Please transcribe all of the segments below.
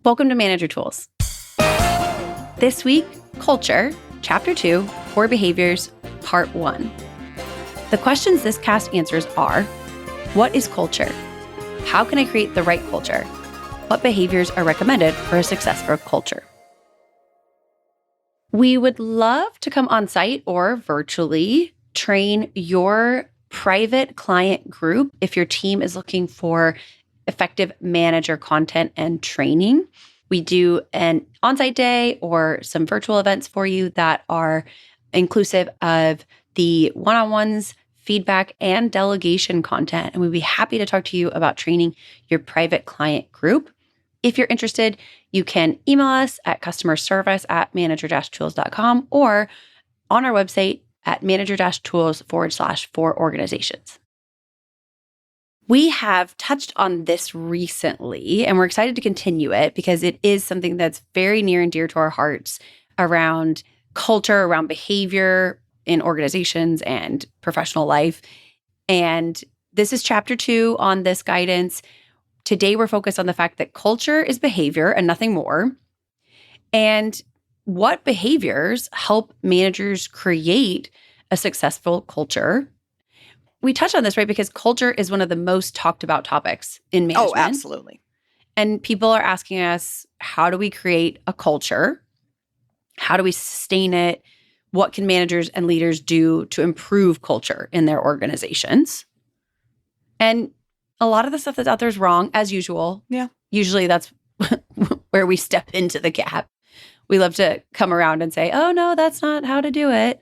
Welcome to Manager Tools. This week, Culture, Chapter 2, Core Behaviors, Part 1. The questions this cast answers are: what is culture? How can I create the right culture? What behaviors are recommended for a successful culture? We would love to come on site or virtually train your private client group if your team is looking for effective manager content and training. We do an on-site day or some virtual events for you that are inclusive of the one-on-ones, feedback, and delegation content. And we'd be happy to talk to you about training your private client group. If you're interested, you can email us at customerservice@manager-tools.com or on our website at manager-tools/for organizations. We have touched on this recently, and we're excited to continue it because it is something that's very near and dear to our hearts around culture, around behavior in organizations and professional life. And this is chapter 2 on this guidance. Today, we're focused on the fact that culture is behavior and nothing more. And what behaviors help managers create a successful culture? We touched on this, right? Because culture is one of the most talked about topics in management. Oh, absolutely. And people are asking us, how do we create a culture? How do we sustain it? What can managers and leaders do to improve culture in their organizations? And a lot of the stuff that's out there is wrong, as usual. Yeah. Usually that's where we step into the gap. We love to come around and say, oh, no, that's not how to do it.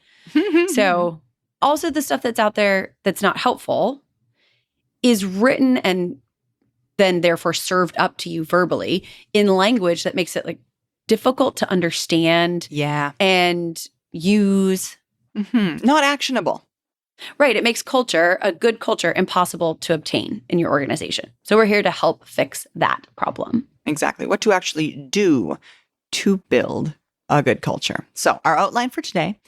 So also the stuff that's out there that's not helpful is written and then therefore served up to you verbally in language that makes it like difficult to understand and use. Not actionable. Right. It makes culture, a good culture, impossible to obtain in your organization. So we're here to help fix that problem. Exactly. What to actually do to build a good culture. So our outline for today.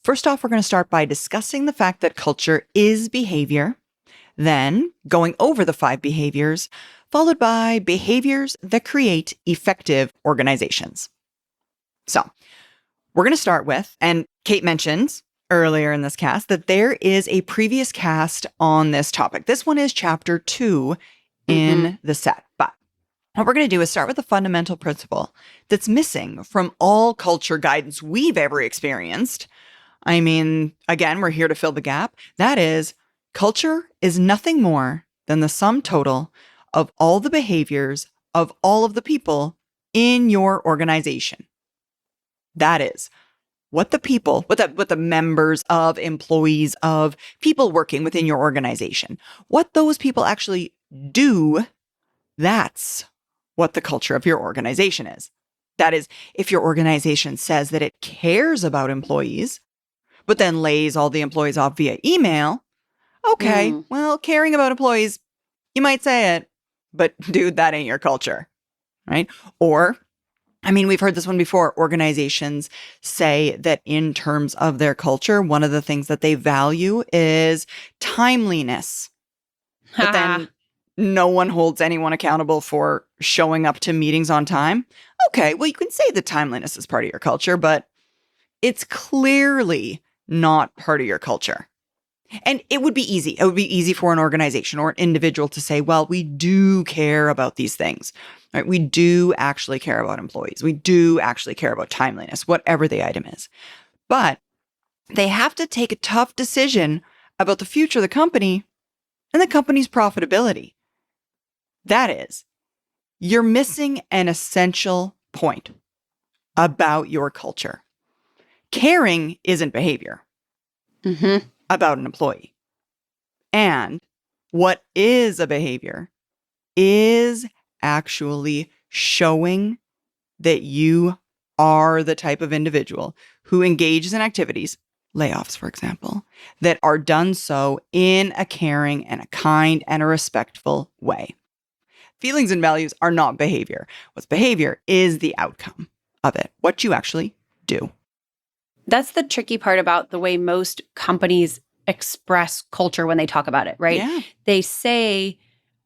First off, we're going to start by discussing the fact that culture is behavior, then going over the 5 behaviors, followed by behaviors that create effective organizations. So we're going to start with, and Kate mentioned earlier in this cast that there is a previous cast on this topic. This one is chapter 2 in the set. But what we're going to do is start with a fundamental principle that's missing from all culture guidance we've ever experienced. I mean, again, we're here to fill the gap. That is, culture is nothing more than the sum total of all the behaviors of all of the people in your organization. That is what the people, what the members of, employees of, people working within your organization, what those people actually do, that's what the culture of your organization is. That is, if your organization says that it cares about employees, but then lays all the employees off via email, okay, well, caring about employees, you might say it, but dude, that ain't your culture, right? Or, I mean, we've heard this one before. Organizations say that in terms of their culture, one of the things that they value is timeliness. But then no one holds anyone accountable for showing up to meetings on time. Okay, well, you can say that timeliness is part of your culture, but it's clearly not part of your culture. And it would be easy. It would be easy for an organization or an individual to say, well, we do care about these things, right? We do actually care about employees. We do actually care about timeliness, whatever the item is. But they have to take a tough decision about the future of the company and the company's profitability. That is, you're missing an essential point about your culture. Caring isn't behavior about an employee. And what is a behavior is actually showing that you are the type of individual who engages in activities, layoffs, for example, that are done so in a caring and a kind and a respectful way. Feelings and values are not behavior. What's behavior is the outcome of it, what you actually do. That's the tricky part about the way most companies express culture when they talk about it, right? Yeah. They say,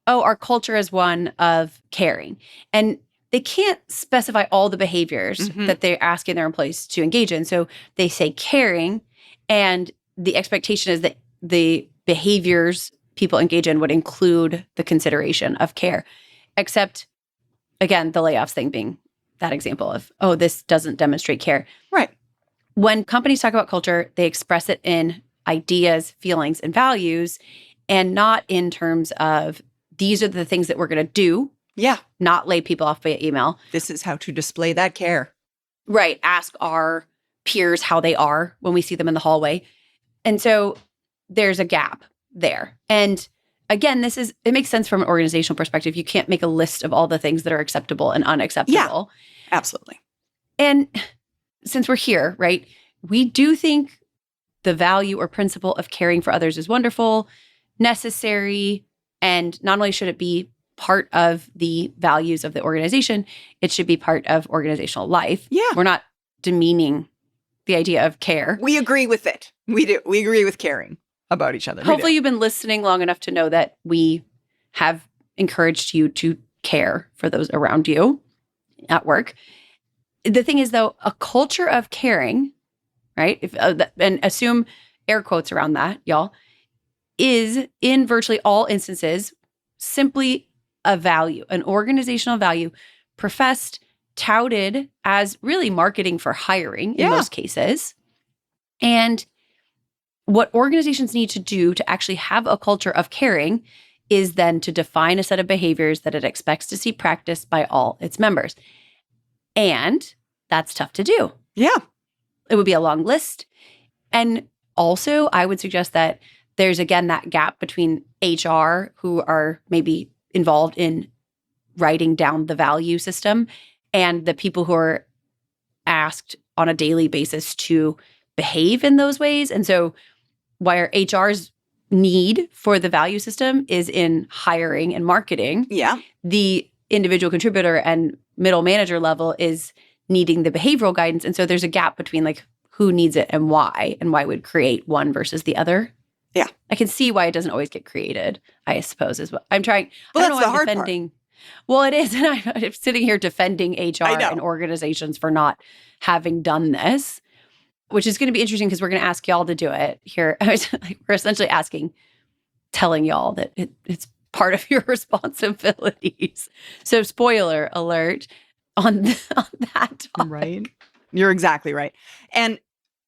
oh, our culture is one of caring. And they can't specify all the behaviors that they're asking their employees to engage in. So they say caring, and the expectation is that the behaviors people engage in would include the consideration of care. Except, again, the layoffs thing being that example of, oh, this doesn't demonstrate care. Right. When companies talk about culture, they express it in ideas, feelings, and values, and not in terms of these are the things that we're going to do. Yeah. Not lay people off via email. This is how to display that care. Right. Ask our peers how they are when we see them in the hallway. And so there's a gap there. And again, it makes sense from an organizational perspective. You can't make a list of all the things that are acceptable and unacceptable. Yeah, absolutely. And since we're here, right, we do think the value or principle of caring for others is wonderful, necessary, and not only should it be part of the values of the organization, it should be part of organizational life. Yeah. We're not demeaning the idea of care. We agree with it. We do. We agree with caring about each other. Hopefully you've been listening long enough to know that we have encouraged you to care for those around you at work. The thing is, though, a culture of caring, right? And assume air quotes around that, y'all, is in virtually all instances simply a value, an organizational value professed, touted as really marketing for hiring in most cases. And what organizations need to do to actually have a culture of caring is then to define a set of behaviors that it expects to see practiced by all its members. And that's tough to do. Yeah. It would be a long list. And also, I would suggest that there's, again, that gap between HR, who are maybe involved in writing down the value system, and the people who are asked on a daily basis to behave in those ways. And so where HR's need for the value system is in hiring and marketing, the individual contributor and middle manager level is needing the behavioral guidance. And so there's a gap between like who needs it and why would create one versus the other. Yeah. I can see why it doesn't always get created, I suppose, is what I'm trying. Well, I don't that's know the why I'm hard defending. Well, it is. And I'm sitting here defending HR and organizations for not having done this, which is going to be interesting because we're going to ask y'all to do it here. We're essentially telling y'all that it's part of your responsibilities. So spoiler alert on that topic. Right. You're exactly right. And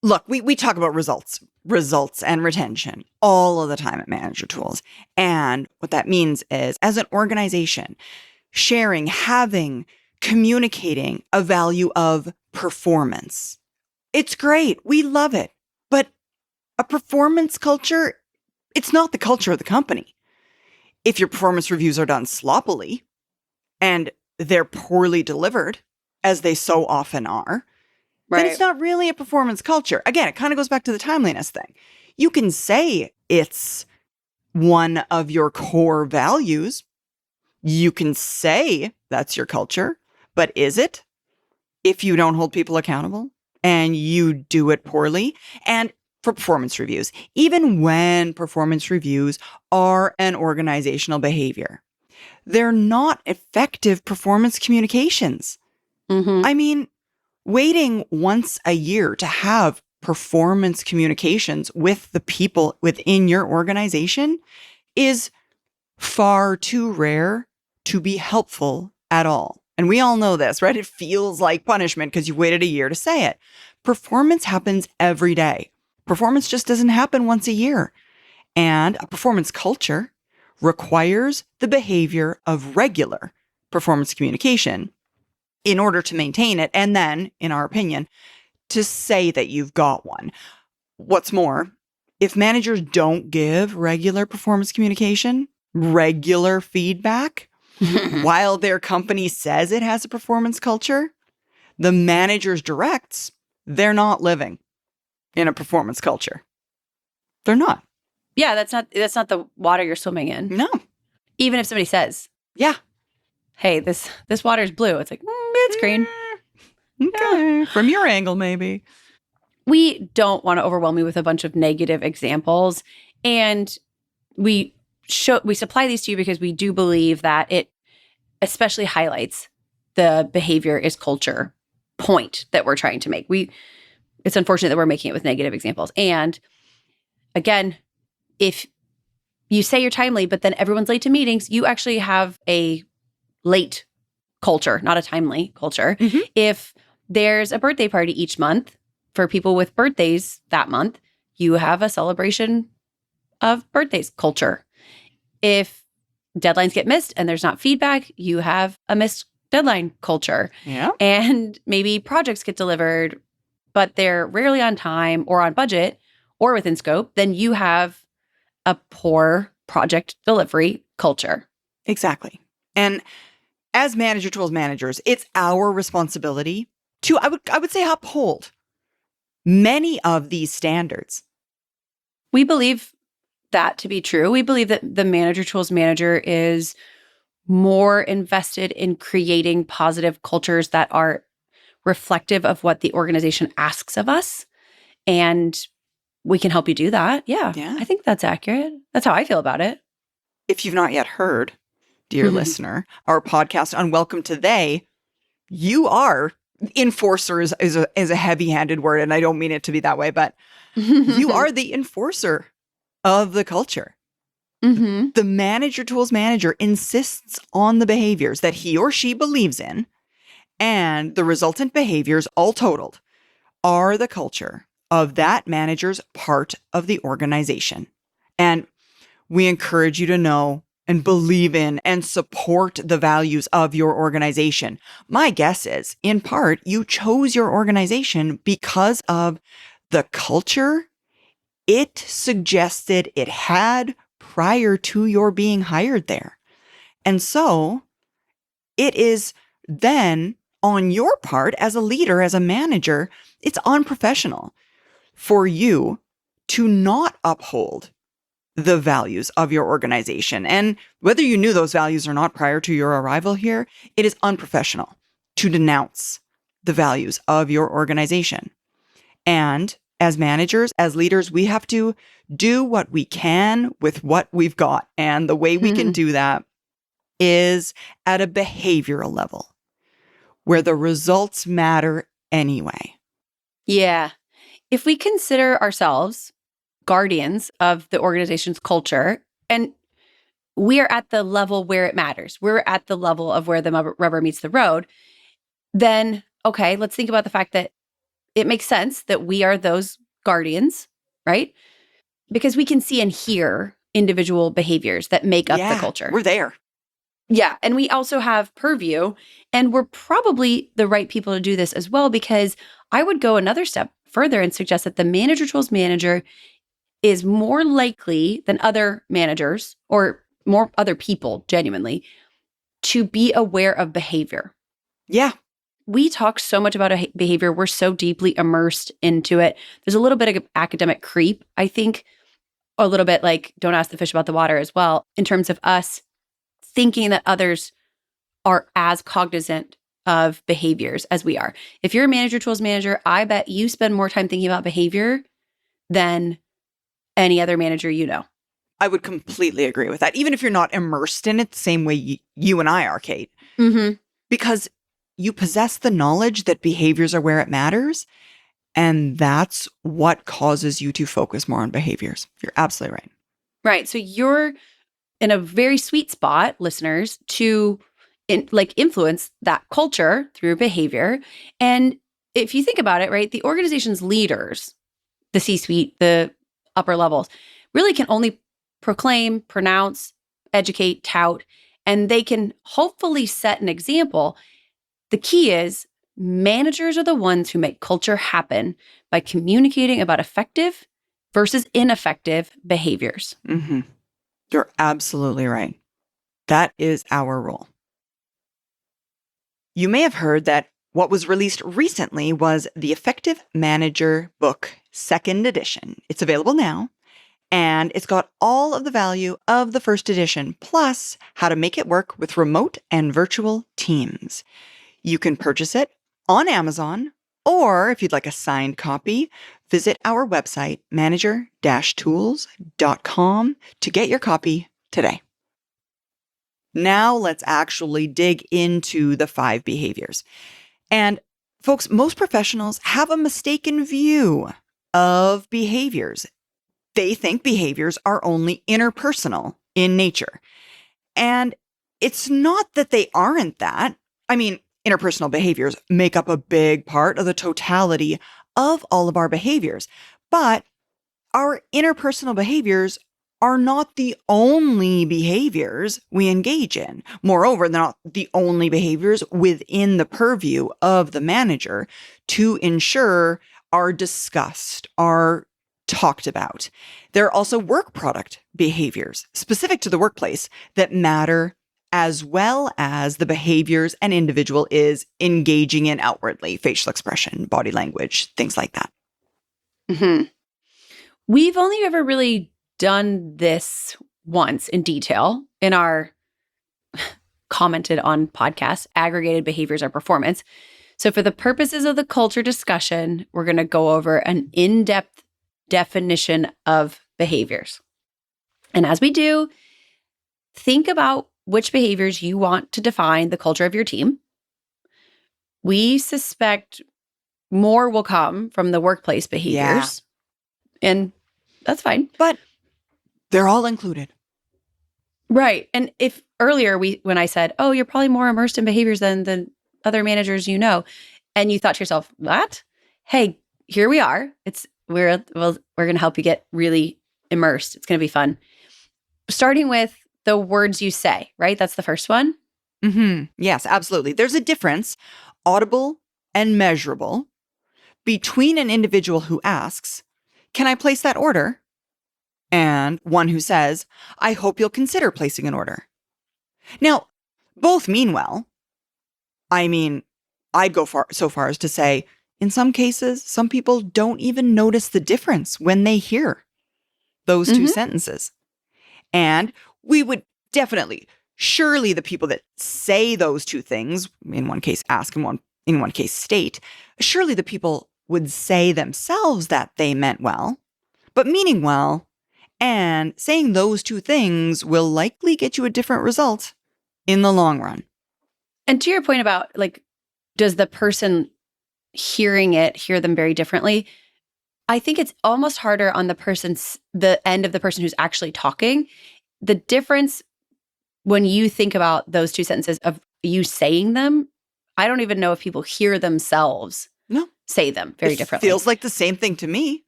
look, we talk about results and retention all of the time at Manager Tools. And what that means is, as an organization, sharing, having, communicating a value of performance. It's great. We love it. But a performance culture, it's not the culture of the company. If your performance reviews are done sloppily and they're poorly delivered, as they so often are, then it's not really a performance culture. Again, it kind of goes back to the timeliness thing. You can say it's one of your core values. You can say that's your culture, but is it? If you don't hold people accountable and you do it poorly, and for performance reviews, even when performance reviews are an organizational behavior, they're not effective performance communications. Mm-hmm. I mean, waiting once a year to have performance communications with the people within your organization is far too rare to be helpful at all. And we all know this, right? It feels like punishment because you waited a year to say it. Performance happens every day. Performance just doesn't happen once a year. And a performance culture requires the behavior of regular performance communication in order to maintain it. And then, in our opinion, to say that you've got one. What's more, if managers don't give regular performance communication, regular feedback, while their company says it has a performance culture, the manager's directs, they're not living in a performance culture. They're not. Yeah, that's not the water you're swimming in. No. Even if somebody says, Yeah. hey, this water's blue. It's like, it's green. Okay. From your angle, maybe. We don't want to overwhelm you with a bunch of negative examples. And we supply these to you because we do believe that it especially highlights the behavior is culture point that we're trying to make. It's unfortunate that we're making it with negative examples. And again, if you say you're timely, but then everyone's late to meetings, you actually have a late culture, not a timely culture. Mhm. If there's a birthday party each month for people with birthdays that month, you have a celebration of birthdays culture. If deadlines get missed and there's not feedback, you have a missed deadline culture. Yeah. And maybe projects get delivered, but they're rarely on time or on budget or within scope, then you have a poor project delivery culture. Exactly. And as Manager Tools managers, it's our responsibility to, I would say, uphold many of these standards. We believe that to be true. We believe that the Manager Tools manager is more invested in creating positive cultures that are reflective of what the organization asks of us. And we can help you do that. Yeah. I think that's accurate. That's how I feel about it. If you've not yet heard, dear listener, our podcast on Welcome to They, you are, enforcer is a heavy-handed word, and I don't mean it to be that way, but you are the enforcer of the culture. Mm-hmm. The Manager Tools manager insists on the behaviors that he or she believes in, and the resultant behaviors, all totaled, are the culture of that manager's part of the organization. And we encourage you to know and believe in and support the values of your organization. My guess is, in part, you chose your organization because of the culture it suggested it had prior to your being hired there. And so it is then on your part as a leader, as a manager, it's unprofessional for you to not uphold the values of your organization. And whether you knew those values or not prior to your arrival here, it is unprofessional to denounce the values of your organization. And as managers, as leaders, we have to do what we can with what we've got. And the way we can do that is at a behavioral level where the results matter anyway. Yeah. If we consider ourselves guardians of the organization's culture, and we are at the level where it matters, we're at the level of where the rubber meets the road, then, okay, let's think about the fact that it makes sense that we are those guardians, right? Because we can see and hear individual behaviors that make up the culture. We're there. Yeah. And we also have purview, and we're probably the right people to do this as well, because I would go another step further and suggest that the Manager Tools manager is more likely than other managers or more other people genuinely to be aware of behavior. Yeah. We talk so much about behavior. We're so deeply immersed into it. There's a little bit of academic creep, I think, a little bit like don't ask the fish about the water as well, in terms of us thinking that others are as cognizant of behaviors as we are. If you're a Manager Tools manager, I bet you spend more time thinking about behavior than any other manager you know. I would completely agree with that, even if you're not immersed in it the same way you and I are, Kate. Mm-hmm. Because you possess the knowledge that behaviors are where it matters, and that's what causes you to focus more on behaviors. You're absolutely right. Right. So you're in a very sweet spot, listeners, to influence that culture through behavior. And if you think about it, right, the organization's leaders, the C-suite, the upper levels, really can only proclaim, pronounce, educate, tout, and they can hopefully set an example. The key is managers are the ones who make culture happen by communicating about effective versus ineffective behaviors. Mm-hmm. You're absolutely right. That is our role. You may have heard that what was released recently was the Effective Manager book, 2nd edition. It's available now, and it's got all of the value of the 1st edition, plus how to make it work with remote and virtual teams. You can purchase it on Amazon, or if you'd like a signed copy, visit our website, manager-tools.com, to get your copy today. Now let's actually dig into the 5 behaviors. And folks, most professionals have a mistaken view of behaviors. They think behaviors are only interpersonal in nature. And it's not that they aren't that. I mean, interpersonal behaviors make up a big part of the totality of all of our behaviors. But our interpersonal behaviors are not the only behaviors we engage in. Moreover, they're not the only behaviors within the purview of the manager to ensure are discussed, are talked about. There are also work product behaviors specific to the workplace that matter, as well as the behaviors an individual is engaging in outwardly, facial expression, body language, things like that. Mm-hmm. We've only ever really done this once in detail in our commented on podcast, Aggregated Behaviors or Performance. So for the purposes of the culture discussion, we're going to go over an in-depth definition of behaviors. And as we do, think about which behaviors you want to define the culture of your team. We suspect more will come from the workplace behaviors. Yeah. And that's fine. But they're all included. Right. And if earlier when I said, oh, you're probably more immersed in behaviors than the other managers you know, and you thought to yourself, what? Hey, here we are. We're going to help you get really immersed. It's going to be fun. Starting with the words you say, right? That's the first one. Mm-hmm. Yes, absolutely. There's a difference, audible and measurable, between an individual who asks, can I place that order? And one who says, I hope you'll consider placing an order. Now, both mean well. I mean, I'd go so far as to say, in some cases, some people don't even notice the difference when they hear those two sentences. And we would definitely, surely the people that say those two things, in one case ask, in one case state, surely the people would say themselves that they meant well, but meaning well, and saying those two things will likely get you a different result in the long run. And to your point about, like, does the person hearing it hear them very differently? I think it's almost harder on the end of the person who's actually talking. The difference when you think about those two sentences of you saying them, I don't even know if people hear themselves say them very differently. Feels like the same thing to me.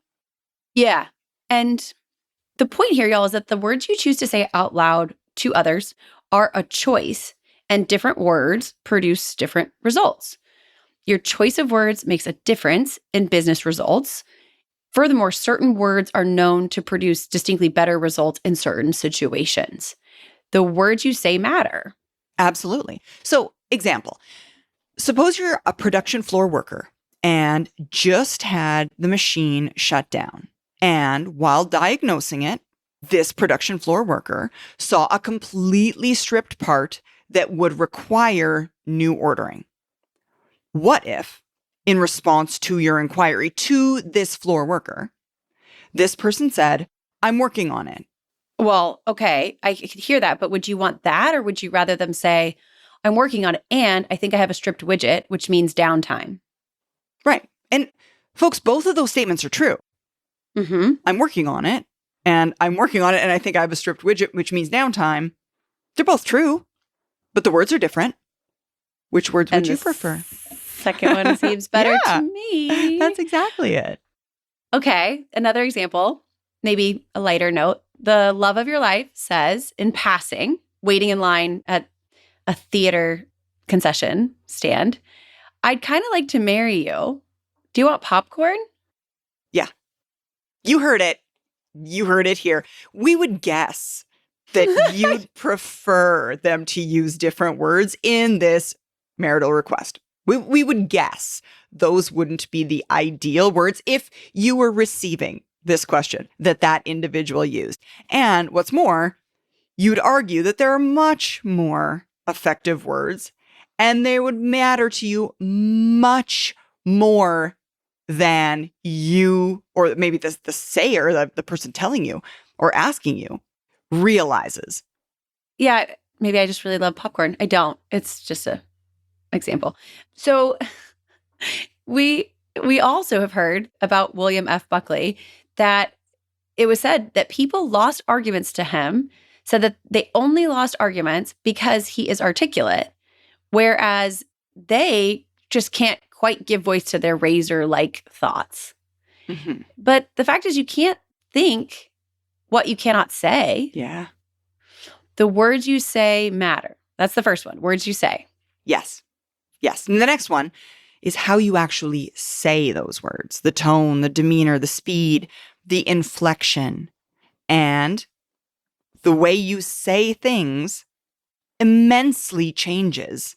Yeah. And the point here, y'all, is that the words you choose to say out loud to others are a choice, and different words produce different results. Your choice of words makes a difference in business results. Furthermore, certain words are known to produce distinctly better results in certain situations. The words you say matter. Absolutely. So, example, suppose you're a production floor worker and just had the machine shut down. And while diagnosing it, this production floor worker saw a completely stripped part that would require new ordering. What if, in response to your inquiry to this floor worker, this person said, I'm working on it? Well, okay, I could hear that, but would you want that, or would you rather them say, I'm working on it and I think I have a stripped widget, which means downtime? Right. And folks, both of those statements are true. Mm-hmm. I'm working on it, and I think I have a stripped widget, which means downtime. They're both true, but the words are different. Which words would you prefer? Second one seems better to me. That's exactly it. Okay, another example, maybe a lighter note. The love of your life says, in passing, waiting in line at a theater concession stand, I'd kind of like to marry you. Do you want popcorn? Yeah. You heard it. You heard it here. We would guess that you'd prefer them to use different words in this marital request. We would guess those wouldn't be the ideal words if you were receiving this question that individual used. And what's more, you'd argue that there are much more effective words, and they would matter to you much more than you, or maybe the sayer, the person telling you or asking you, realizes. Yeah, maybe I just really love popcorn. I don't. It's just a example. So we also have heard about William F. Buckley that it was said that people lost arguments to him, said that they only lost arguments because he is articulate, whereas they just can't quite give voice to their razor-like thoughts. Mm-hmm. But the fact is, you can't think what you cannot say. Yeah. The words you say matter. That's the first one. Words you say. Yes. Yes. And the next one is how you actually say those words, the tone, the demeanor, the speed, the inflection, and the way you say things immensely changes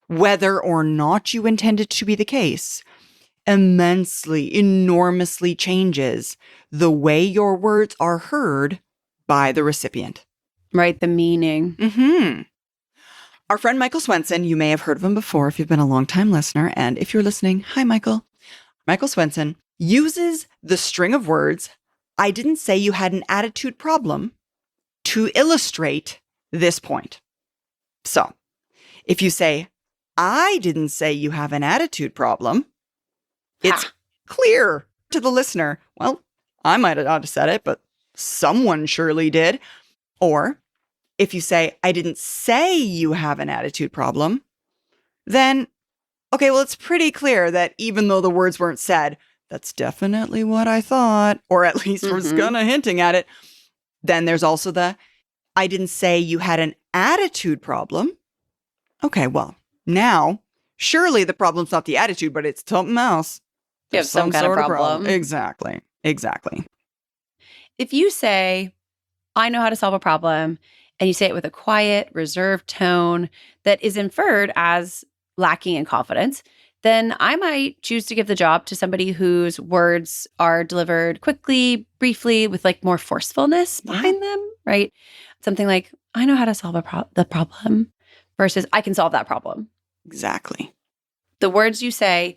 whether or not you intend it to be the case. Immensely, enormously changes the way your words are heard by the recipient. Right, the meaning. Mm-hmm. Our friend Michael Swenson, you may have heard of him before if you've been a long-time listener. And if you're listening, hi, Michael. Michael Swenson uses the string of words, I didn't say you had an attitude problem, to illustrate this point. So, if you say, I didn't say you have an attitude problem, it's clear to the listener, well, I might have not have said it, but someone surely did. Or if you say, I didn't say you have an attitude problem, then, okay, well, it's pretty clear that even though the words weren't said, that's definitely what I thought, or at least was kind of hinting at it. Then there's also the, I didn't say you had an attitude problem. Okay, well, now, surely the problem's not the attitude, but it's something else. You have some kind of problem. Exactly. If you say, I know how to solve a problem, and you say it with a quiet, reserved tone that is inferred as lacking in confidence, then I might choose to give the job to somebody whose words are delivered quickly, briefly, with like more forcefulness behind them, right? Something like, I know how to solve the problem versus I can solve that problem. Exactly. The words you say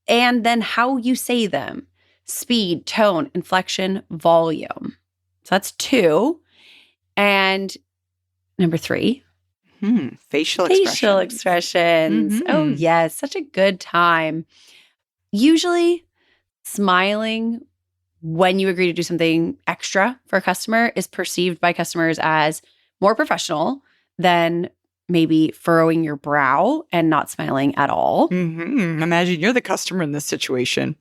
and then how you say them, speed, tone, inflection, volume. So that's 2. And number 3. Facial expressions. Oh, yes. Such a good time. Usually, smiling when you agree to do something extra for a customer is perceived by customers as more professional than maybe furrowing your brow and not smiling at all. Imagine you're the customer in this situation.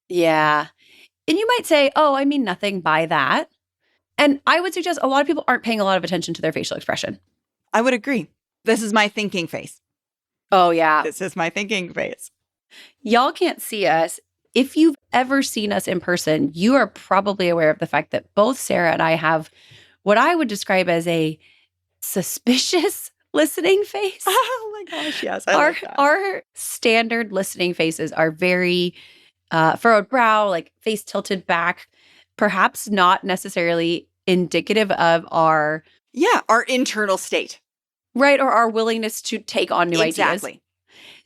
Yeah. And you might say, oh, I mean nothing by that. And I would suggest a lot of people aren't paying a lot of attention to their facial expression. I would agree. This is my thinking face. Oh, yeah. This is my thinking face. Y'all can't see us. If you've ever seen us in person, you are probably aware of the fact that both Sarah and I have what I would describe as a suspicious listening face. Oh my gosh, yes. I like that. Our standard listening faces are very furrowed brow, like face tilted back, perhaps not necessarily indicative of our internal state. Right, or our willingness to take on new ideas. Exactly.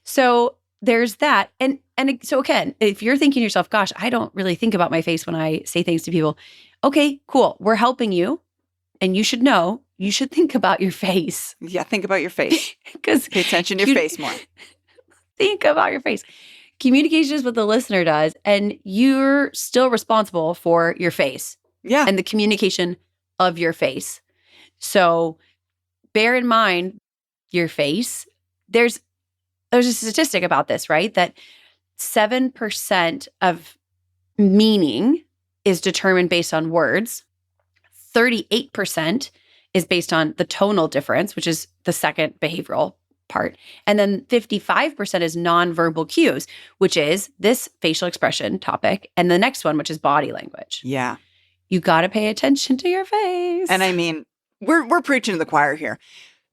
So there's that. And so again, if you're thinking to yourself, gosh, I don't really think about my face when I say things to people. Okay, cool. We're helping you. And you should know, you should think about your face. Yeah, think about your face. Because pay attention to your face more. Think about your face. Communication is what the listener does, and you're still responsible for your face. Yeah. And the communication of your face. So bear in mind your face. There's a statistic about this, right? That 7% of meaning is determined based on words. 38% is based on the tonal difference, which is the second behavioral part. And then 55% is nonverbal cues, which is this facial expression topic. And the next one, which is body language. Yeah. You got to pay attention to your face. And I mean, we're preaching to the choir here.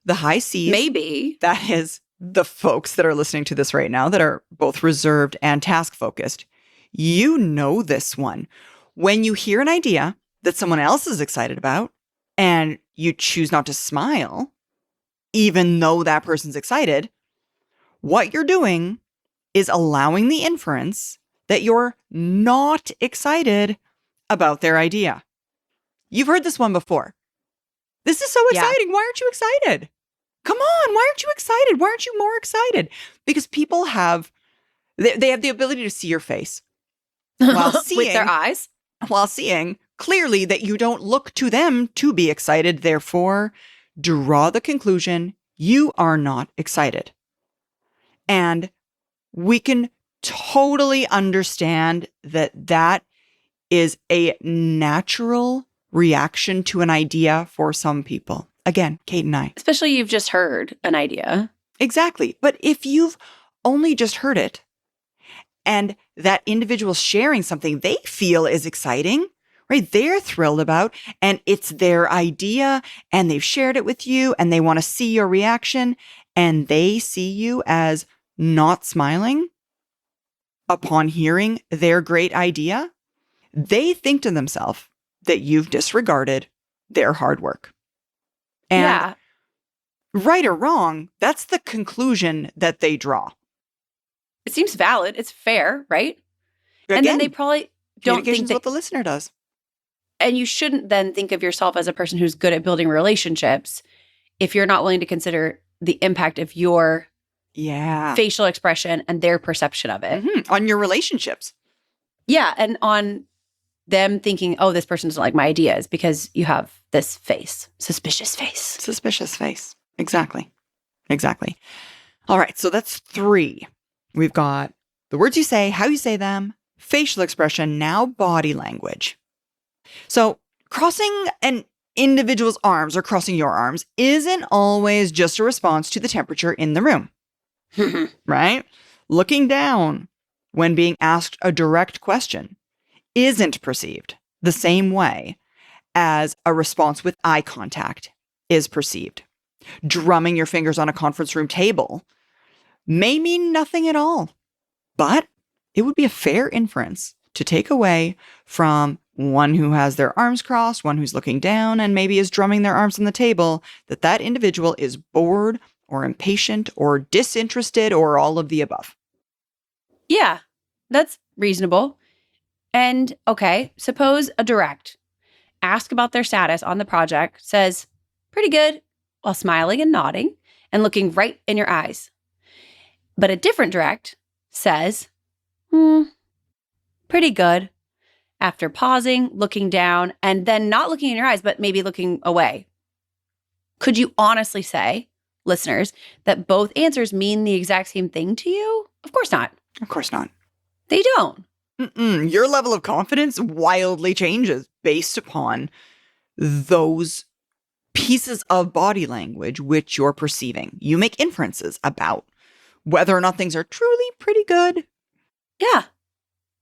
The high C's. Maybe. That is the folks that are listening to this right now that are both reserved and task focused. You know this one. When you hear an idea that someone else is excited about and you choose not to smile, even though that person's excited, what you're doing is allowing the inference that you're not excited about their idea. You've heard this one before. This is so Yeah. exciting. Why aren't you excited? Come on. Why aren't you excited? Why aren't you more excited? Because people they have the ability to see your face while With seeing their eyes. clearly that you don't look to them to be excited. Therefore, draw the conclusion you are not excited. And we can totally understand that is a natural reaction to an idea for some people. Again, Kate and I. Especially you've just heard an idea. Exactly. But if you've only just heard it and that individual sharing something they feel is exciting, right? They're thrilled about, and it's their idea and they've shared it with you and they want to see your reaction, and they see you as not smiling upon hearing their great idea, they think to themselves that you've disregarded their hard work. And yeah. right or wrong, that's the conclusion that they draw. It seems valid. It's fair, right? And then they probably don't think Communication's what the listener does. and you shouldn't then think of yourself as a person who's good at building relationships if you're not willing to consider the impact of your facial expression and their perception of it. Mm-hmm. On your relationships. Yeah. And on them thinking, oh, this person doesn't like my ideas because you have this face, suspicious face. Suspicious face. Exactly. All right. So that's 3. We've got the words you say, how you say them, facial expression, now body language. So crossing an individual's arms or crossing your arms isn't always just a response to the temperature in the room, right? Looking down when being asked a direct question isn't perceived the same way as a response with eye contact is perceived. Drumming your fingers on a conference room table may mean nothing at all, but it would be a fair inference to take away from one who has their arms crossed, one who's looking down and maybe is drumming their arms on the table, that individual is bored or impatient or disinterested or all of the above. Yeah, that's reasonable. And okay, suppose a direct ask about their status on the project says, pretty good, while smiling and nodding and looking right in your eyes. But a different direct says, pretty good, after pausing, looking down, and then not looking in your eyes, but maybe looking away. Could you honestly say, listeners, that both answers mean the exact same thing to you? Of course not. Of course not. They don't. Your level of confidence wildly changes based upon those pieces of body language which you're perceiving. You make inferences about whether or not things are truly pretty good. Yeah.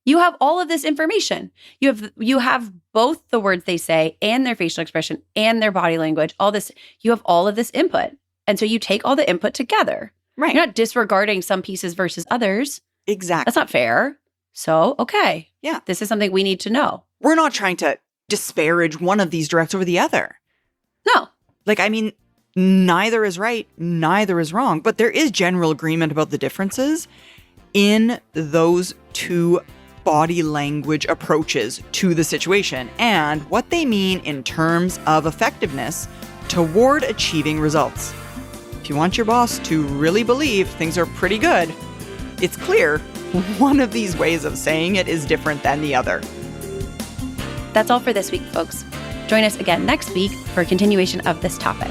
You have all of this information. You have both the words they say and their facial expression and their body language, all this. You have all of this input. And so you take all the input together. Right. You're not disregarding some pieces versus others. Exactly. That's not fair. So, okay. Yeah. This is something we need to know. We're not trying to disparage one of these directs over the other. No. Neither is right, neither is wrong, but there is general agreement about the differences in those two body language approaches to the situation and what they mean in terms of effectiveness toward achieving results. If you want your boss to really believe things are pretty good, it's clear one of these ways of saying it is different than the other. That's all for this week, folks. Join us again next week for a continuation of this topic.